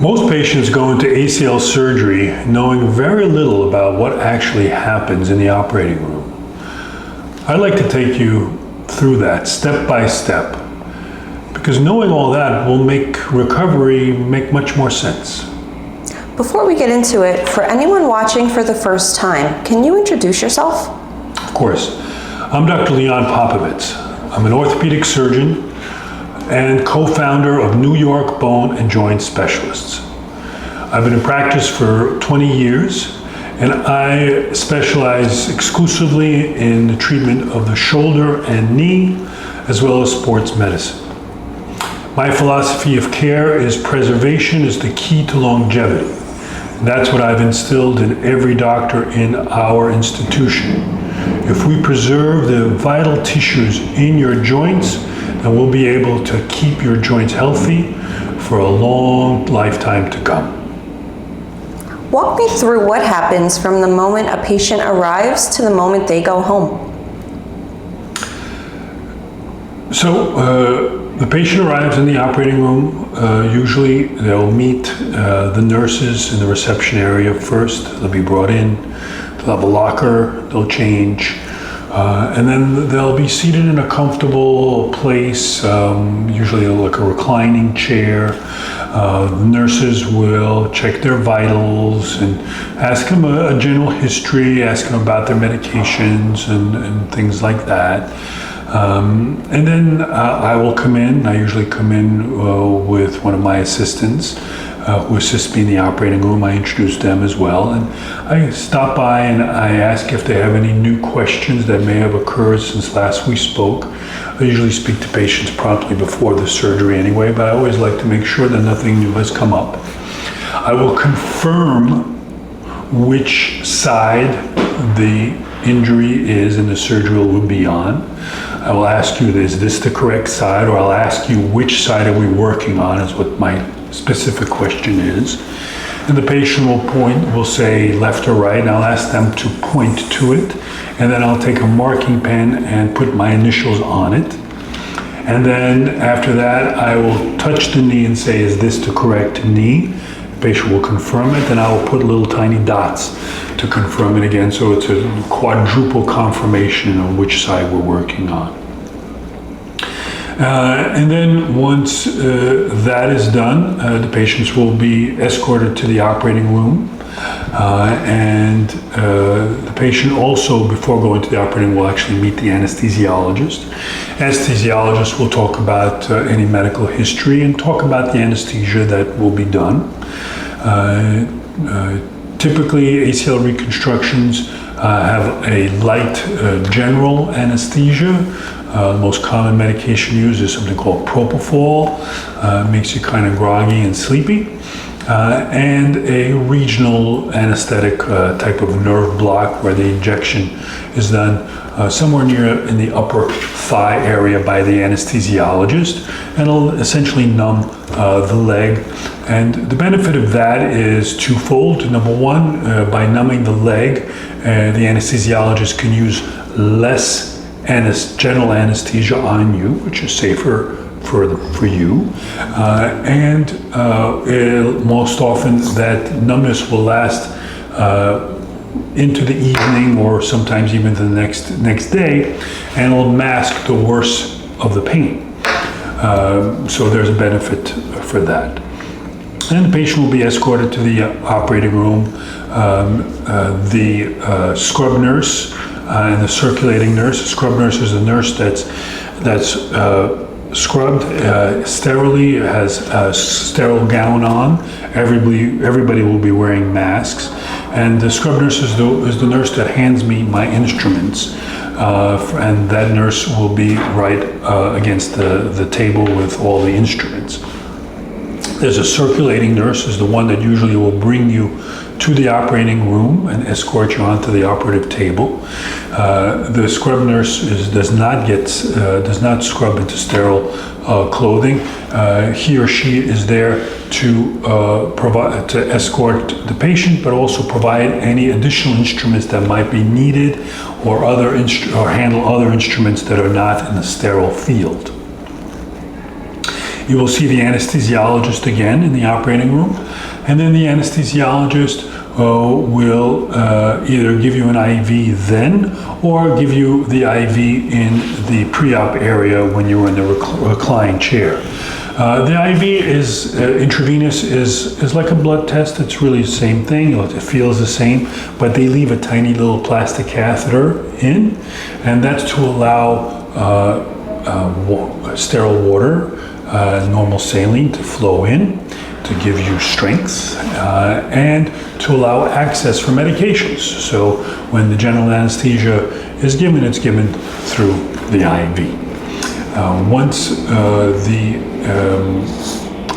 Most patients go into ACL surgery knowing very little about what actually happens in the operating room. I'd like to take you through that step by step, because knowing all that will make recovery make much more sense. Before we get into it, for anyone watching for the first time, can you introduce yourself? Of course. I'm Dr. Leon Popovitz. I'm an orthopedic surgeon and co-founder of New York Bone and Joint Specialists. I've been in practice for 20 years, and I specialize exclusively in the treatment of the shoulder and knee, as well as sports medicine. My philosophy of care is preservation is the key to longevity. That's what I've instilled in every doctor in our institution. If we preserve the vital tissues in your joints, then we'll be able to keep your joints healthy for a long lifetime to come. Walk me through what happens from the moment a patient arrives to the moment they go home. So the patient arrives in the operating room. Usually they'll meet the nurses in the reception area first. They'll be brought in, they'll have a locker, they'll change, and then they'll be seated in a comfortable place, usually like a reclining chair. The nurses will check their vitals and ask them a general history, ask them about their medications and things like that. And then I will come in. I usually come in with one of my assistants who assists me in the operating room. I introduce them as well. And I stop by and I ask if they have any new questions that may have occurred since last we spoke. I usually speak to patients promptly before the surgery anyway, but I always like to make sure that nothing new has come up. I will confirm which side the injury is and the surgery will be on. I will ask you, is this the correct side? Or I'll ask you, which side are we working on, is what my specific question is. And the patient will say left or right, and I'll ask them to point to it. And then I'll take a marking pen and put my initials on it. And then after that, I will touch the knee and say, is this the correct knee? The patient will confirm it, and I will put little tiny dots to confirm it again, so it's a quadruple confirmation of which side we're working on. And then once that is done, the patients will be escorted to the operating room, and the patient also, before going to the operating room, will actually meet the anesthesiologist. Anesthesiologist will talk about any medical history and talk about the anesthesia that will be done. Typically, ACL reconstructions have a light general anesthesia. The most common medication used is something called propofol. Makes you kind of groggy and sleepy. And a regional anesthetic type of nerve block where the injection is done somewhere near in the upper thigh area by the anesthesiologist, and it'll essentially numb the leg. And the benefit of that is twofold. Number one, by numbing the leg, the anesthesiologist can use less general anesthesia on you, which is safer for you, and most often that numbness will last into the evening or sometimes even the next day, and will mask the worst of the pain. So there's a benefit for that. And the patient will be escorted to the operating room. The scrub nurse and the circulating nurse. The scrub nurse is a nurse that's scrubbed sterilely, has a sterile gown on. Everybody will be wearing masks. And the scrub nurse is the nurse that hands me my instruments. And that nurse will be right against the table with all the instruments. There's a circulating nurse, is the one that usually will bring you to the operating room and escort you onto the operative table. The scrub nurse does not scrub into sterile clothing. He or she is there to escort the patient, but also provide any additional instruments that might be needed, or handle other instruments that are not in the sterile field. You will see the anesthesiologist again in the operating room, and then the anesthesiologist will either give you an IV then or give you the IV in the pre-op area when you're in the recline chair. The IV is intravenous is like a blood test. It's really the same thing. It feels the same, but they leave a tiny little plastic catheter in, and that's to allow sterile water, normal saline to flow in, to give you strength, and to allow access for medications. So when the general anesthesia is given, it's given through the IV. Once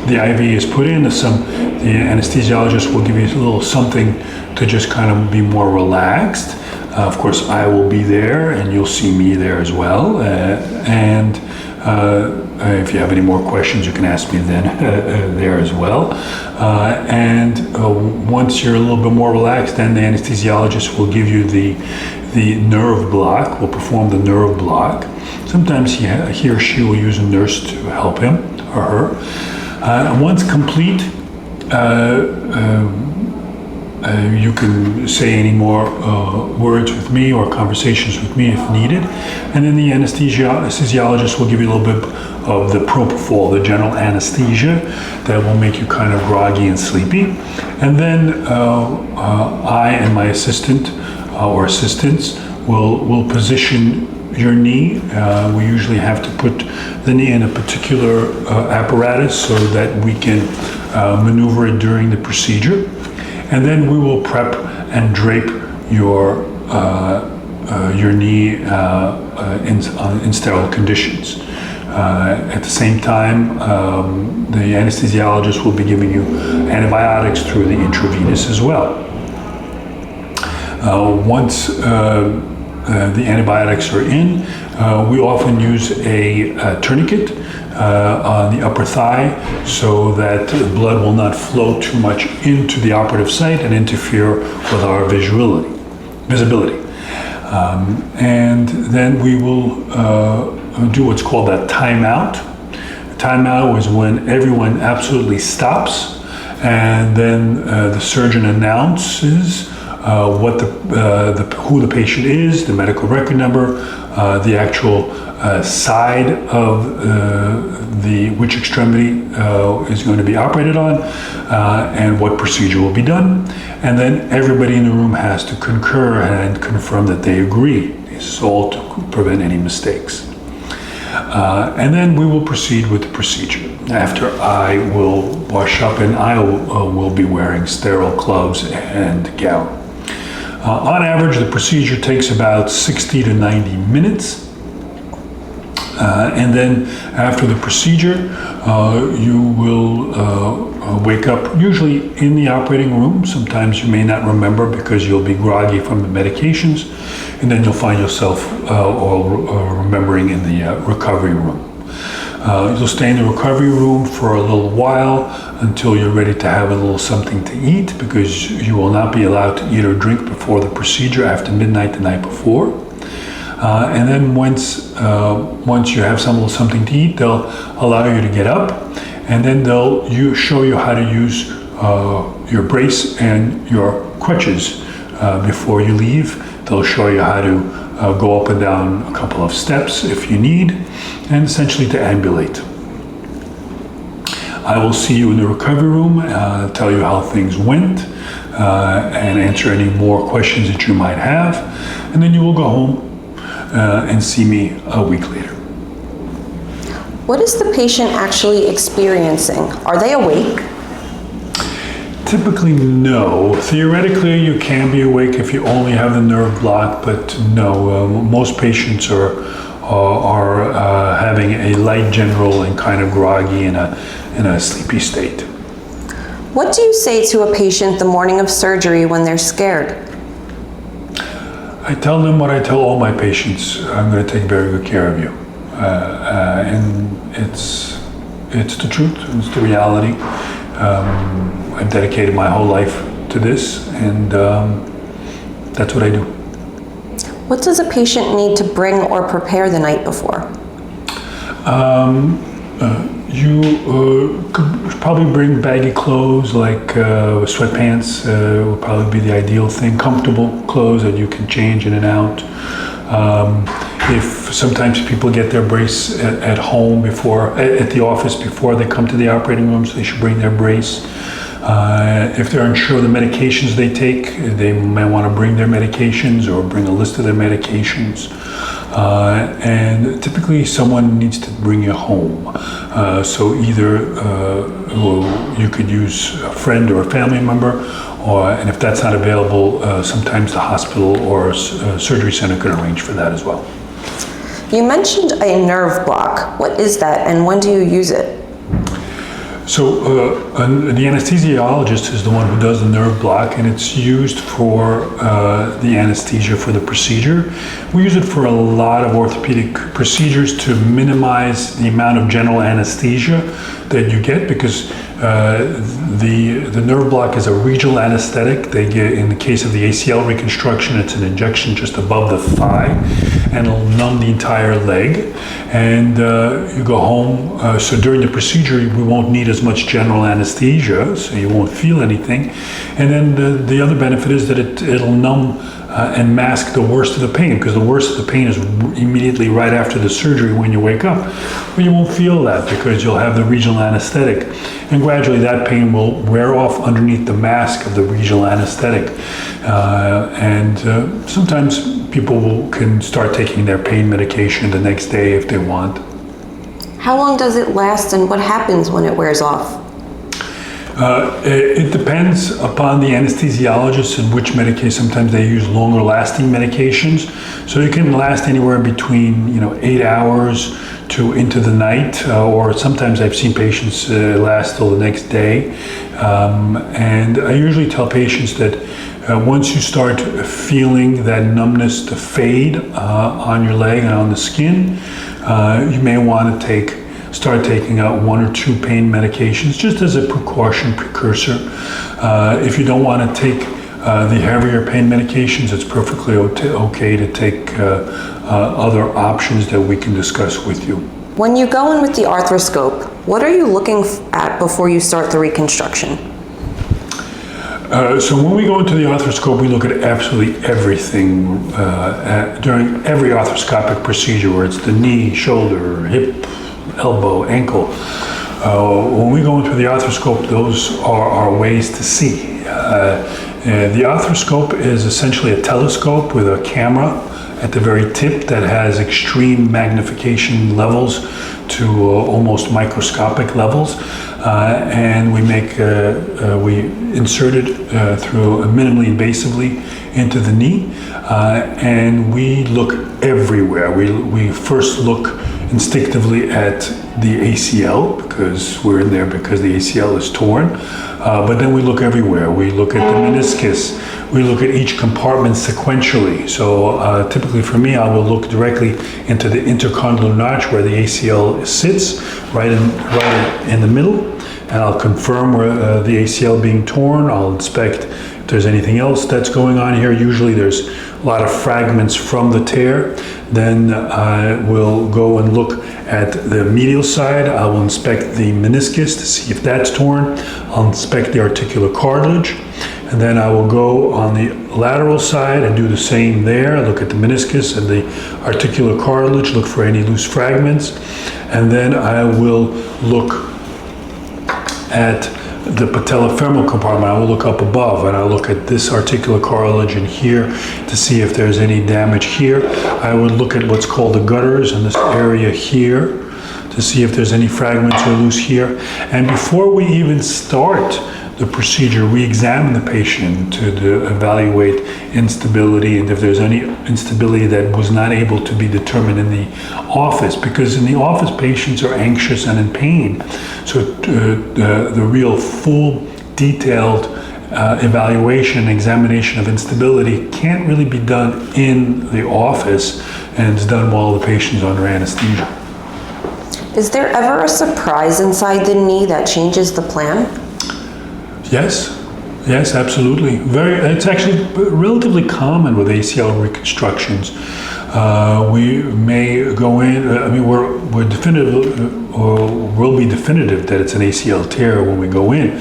the IV is put in, the anesthesiologist will give you a little something to just kind of be more relaxed. Of course, I will be there, and you'll see me there as well. If you have any more questions, you can ask me then there as well. Once you're a little bit more relaxed, then the anesthesiologist will give you the nerve block, will perform the nerve block. Sometimes he or she will use a nurse to help him or her. Once complete, you can say any more words with me or conversations with me if needed. And then the anesthesiologist will give you a little bit of the propofol, the general anesthesia that will make you kind of groggy and sleepy. And then I and my assistant or assistants will position your knee. We usually have to put the knee in a particular apparatus so that we can maneuver it during the procedure. And then we will prep and drape your knee in sterile conditions. At the same time, the anesthesiologist will be giving you antibiotics through the intravenous as well. Once the antibiotics are in, we often use a tourniquet on the upper thigh so that the blood will not flow too much into the operative site and interfere with our visibility. And then we will do what's called a timeout. Timeout is when everyone absolutely stops, and then the surgeon announces who the patient is, the medical record number, the actual side of which extremity is going to be operated on, and what procedure will be done. And then everybody in the room has to concur and confirm that they agree. This is all to prevent any mistakes. And then we will proceed with the procedure. After I will wash up, and I will be wearing sterile gloves and gown. On average, the procedure takes about 60 to 90 minutes. And then after the procedure, you will wake up usually in the operating room. Sometimes you may not remember because you'll be groggy from the medications, and then you'll find yourself remembering in the recovery room. You'll stay in the recovery room for a little while until you're ready to have a little something to eat, because you will not be allowed to eat or drink before the procedure after midnight the night before. And then once you have some little something to eat, they'll allow you to get up, and then they'll show you how to use your brace and your crutches before you leave. They'll show you how to go up and down a couple of steps if you need, and essentially to ambulate. I will see you in the recovery room, tell you how things went, and answer any more questions that you might have, and then you will go home and see me a week later. What is the patient actually experiencing? Are they awake? Typically, no. Theoretically, you can be awake if you only have the nerve block, but no. Most patients are having a light general and kind of groggy in a sleepy state. What do you say to a patient the morning of surgery when they're scared? I tell them what I tell all my patients: I'm going to take very good care of you, and it's the truth. It's the reality. I've dedicated my whole life to this, and that's what I do. What does a patient need to bring or prepare the night before? You could probably bring baggy clothes like sweatpants would probably be the ideal thing. Comfortable clothes that you can change in and out. If sometimes people get their brace at home at the office before they come to the operating room, so they should bring their brace. If they're unsure of the medications they take, they may want to bring their medications or bring a list of their medications. And typically someone needs to bring you home. So either you could use a friend or a family member, and if that's not available, sometimes the hospital or surgery center could arrange for that as well. You mentioned a nerve block. What is that and when do you use it? So the anesthesiologist is the one who does the nerve block, and it's used for the anesthesia for the procedure. We use it for a lot of orthopedic procedures to minimize the amount of general anesthesia that you get, because the nerve block is a regional anesthetic. They get, in the case of the ACL reconstruction, it's an injection just above the thigh, and it'll numb the entire leg. And you go home. So during the procedure, we won't need as much general anesthesia, so you won't feel anything. And then the other benefit is that it'll numb and mask the worst of the pain, because the worst of the pain is immediately right after the surgery when you wake up. But you won't feel that because you'll have the regional anesthetic. And gradually that pain will wear off underneath the mask of the regional anesthetic. And sometimes people can start taking their pain medication the next day if they want. How long does it last and what happens when it wears off? It depends upon the anesthesiologist and which medication. Sometimes they use longer lasting medications. So it can last anywhere between 8 hours to into the night, or sometimes I've seen patients last till the next day. And I usually tell patients that once you start feeling that numbness to fade on your leg and on the skin, you may want to start taking out 1 or 2 pain medications just as a precursor. If you don't want to take the heavier pain medications, it's perfectly okay to take other options that we can discuss with you. When you go in with the arthroscope, what are you looking at before you start the reconstruction? So when we go into the arthroscope, we look at absolutely everything during every arthroscopic procedure, where it's the knee, shoulder, hip, elbow, ankle. When we go into the arthroscope, those are our ways to see. The arthroscope is essentially a telescope with a camera at the very tip that has extreme magnification levels to almost microscopic levels, and we insert it through minimally invasively into the knee, and we look everywhere. We first look instinctively at the ACL, because we're in there because the ACL is torn, but then we look everywhere. We look at the meniscus. We look at each compartment sequentially. So typically for me, I will look directly into the intercondylar notch where the ACL sits, right in the middle, and I'll confirm where the ACL being torn. I'll inspect if there's anything else that's going on here. Usually there's a lot of fragments from the tear. Then I will go and look at the medial side. I will inspect the meniscus to see if that's torn. I'll inspect the articular cartilage. And then I will go on the lateral side and do the same there. Look at the meniscus and the articular cartilage, look for any loose fragments. And then I will look at the patellofemoral compartment. I will look up above and I'll look at this articular cartilage in here to see if there's any damage here. I would look at what's called the gutters in this area here to see if there's any fragments or loose here. And before we even start the procedure, we examine the patient to evaluate instability, and if there's any instability that was not able to be determined in the office, because in the office patients are anxious and in pain. So the real full detailed evaluation and examination of instability can't really be done in the office, and it's done while the patient's under anesthesia. Is there ever a surprise inside the knee that changes the plan? Yes, absolutely. It's actually relatively common with ACL reconstructions. We may go in, I mean, we're definitive, or will be definitive that it's an ACL tear when we go in.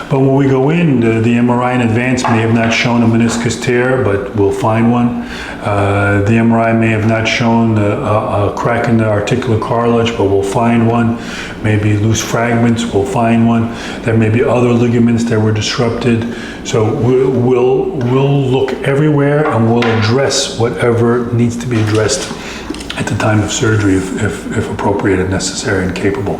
But when we go in, the MRI in advance may have not shown a meniscus tear, but we'll find one. The MRI may have not shown a crack in the articular cartilage, but we'll find one. Maybe loose fragments, we'll find one. There may be other ligaments that were disrupted. So we'll look everywhere and we'll address whatever needs to be addressed at the time of surgery if appropriate and necessary and capable.